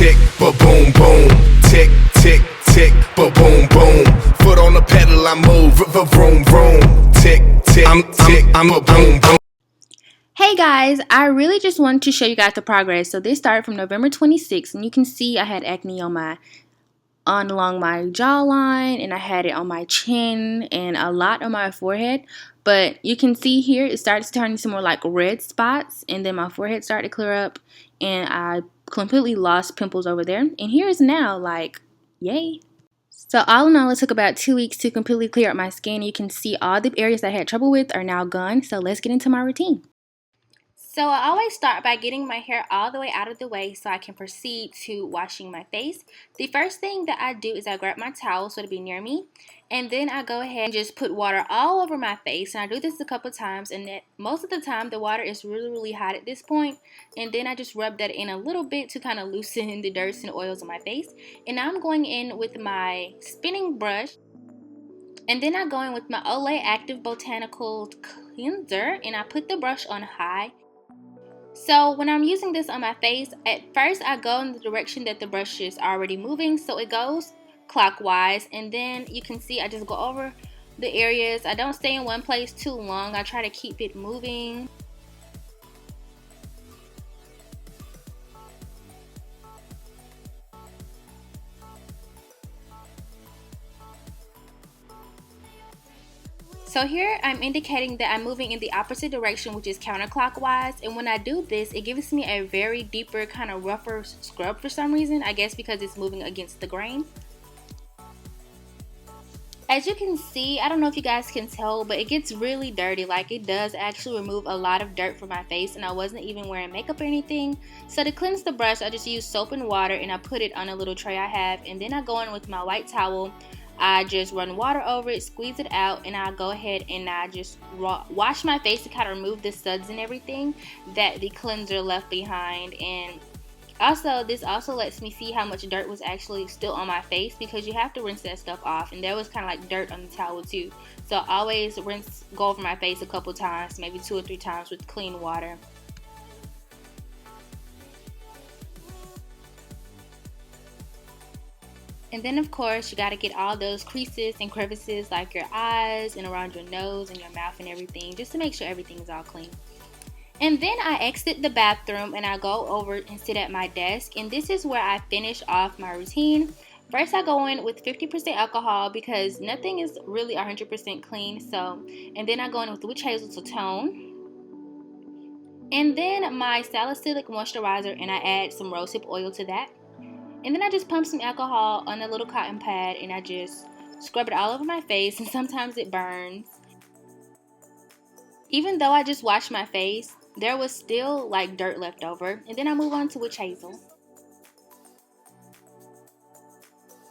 tick, but boom, boom. Tick, tick, tick, but boom, boom. Foot on the pedal, I move, vroom, vroom. Tick, tick, tick, I'm a boom, boom. Hey guys, I really just wanted to show you guys the progress. So this started from November 26th, and you can see I had acne along my jawline, and I had it on my chin and a lot on my forehead. But you can see here it starts turning some more like red spots, and then my forehead started to clear up, and I completely lost pimples over there. And here is now, like, yay. So all in all, it took about 2 weeks to completely clear up my skin. You can see all the areas I had trouble with are now gone. So let's get into my routine. So I always start by getting my hair all the way out of the way so I can proceed to washing my face. The first thing that I do is I grab my towel so it'll be near me, and then I go ahead and just put water all over my face. And I do this a couple times, and most of the time the water is really hot at this point. And then I just rub that in a little bit to kind of loosen the dirt and oils on my face. And now I'm going in with my spinning brush. And then I go in with my Olay Active Botanical Cleanser, and I put the brush on high. So when I'm using this on my face, at first I go in the direction that the brush is already moving, so it goes clockwise, and then you can see I just go over the areas. I don't stay in one place too long. I try to keep it moving. So here I'm indicating that I'm moving in the opposite direction, which is counterclockwise, and when I do this, it gives me a very deeper, kind of rougher scrub for some reason, I guess because it's moving against the grain. As you can see, I don't know if you guys can tell, but it gets really dirty. Like, it does actually remove a lot of dirt from my face, and I wasn't even wearing makeup or anything. So to cleanse the brush, I just use soap and water, and I put it on a little tray I have, and then I go in with my white towel. I just run water over it, squeeze it out, and I go ahead and I just wash my face to kind of remove the suds and everything that the cleanser left behind. And also, this also lets me see how much dirt was actually still on my face, because you have to rinse that stuff off, and there was kind of like dirt on the towel too. So I always go over my face a couple times, maybe 2 or 3 times with clean water. And then of course you got to get all those creases and crevices like your eyes and around your nose and your mouth and everything, just to make sure everything is all clean. And then I exit the bathroom and I go over and sit at my desk, and this is where I finish off my routine. First I go in with 50% alcohol because nothing is really 100% clean. And then I go in with witch hazel to tone. And then my salicylic moisturizer, and I add some rosehip oil to that. And then I just pump some alcohol on a little cotton pad, and I just scrub it all over my face, and sometimes it burns. Even though I just washed my face, there was still like dirt left over. And then I move on to witch hazel.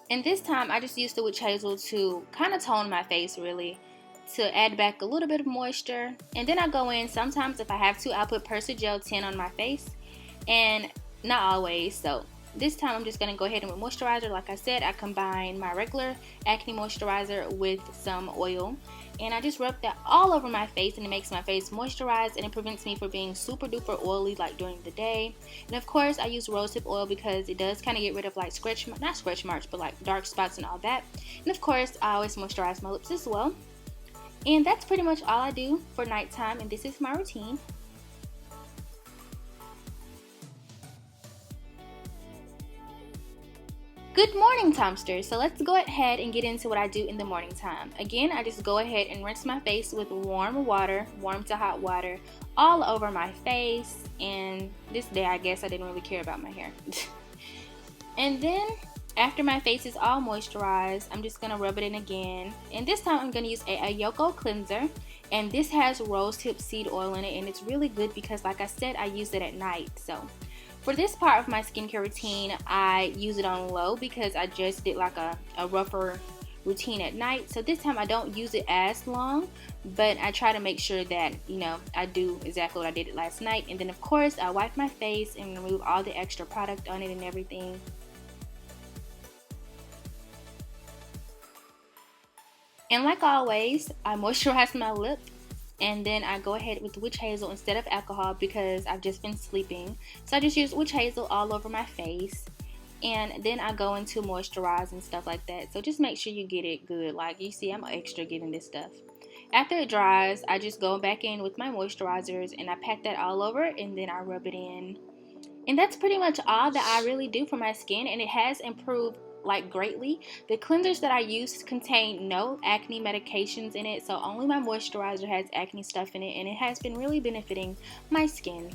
And this time I just used the witch hazel to kind of tone my face, really, to add back a little bit of moisture. And then I go in, sometimes if I have to, I'll put Persil Tint on my face, and not always. So this time I'm just going to go ahead and with moisturizer. Like I said, I combine my regular acne moisturizer with some oil, and I just rub that all over my face, and it makes my face moisturized, and it prevents me from being super duper oily like during the day. And of course I use rosehip oil because it does kind of get rid of like not scratch marks, but like dark spots and all that. And of course I always moisturize my lips as well. And that's pretty much all I do for nighttime, and this is my routine. Good morning, Tomsters. So let's go ahead and get into what I do in the morning time. Again, I just go ahead and rinse my face with warm water, warm to hot water, all over my face. And this day, I guess I didn't really care about my hair. And then after my face is all moisturized, I'm just going to rub it in again. And this time I'm going to use a Ayoko cleanser. And this has rosehip seed oil in it, and it's really good because, like I said, I use it at night. So for this part of my skincare routine, I use it on low because I just did like a rougher routine at night. So this time I don't use it as long, but I try to make sure that, you know, I do exactly what I did last night. And then of course I wipe my face and remove all the extra product on it and everything. And like always, I moisturize my lip. And then I go ahead with witch hazel instead of alcohol because I've just been sleeping. So I just use witch hazel all over my face. and then I go into moisturize and stuff like that. So just make sure you get it good. Like you see, I'm extra getting this stuff. After it dries, I just go back in with my moisturizers and I pat that all over, and then I rub it in. And that's pretty much all that I really do for my skin, and it has improved like greatly. The cleansers that I use contain no acne medications in it, so only my moisturizer has acne stuff in it, and it has been really benefiting my skin.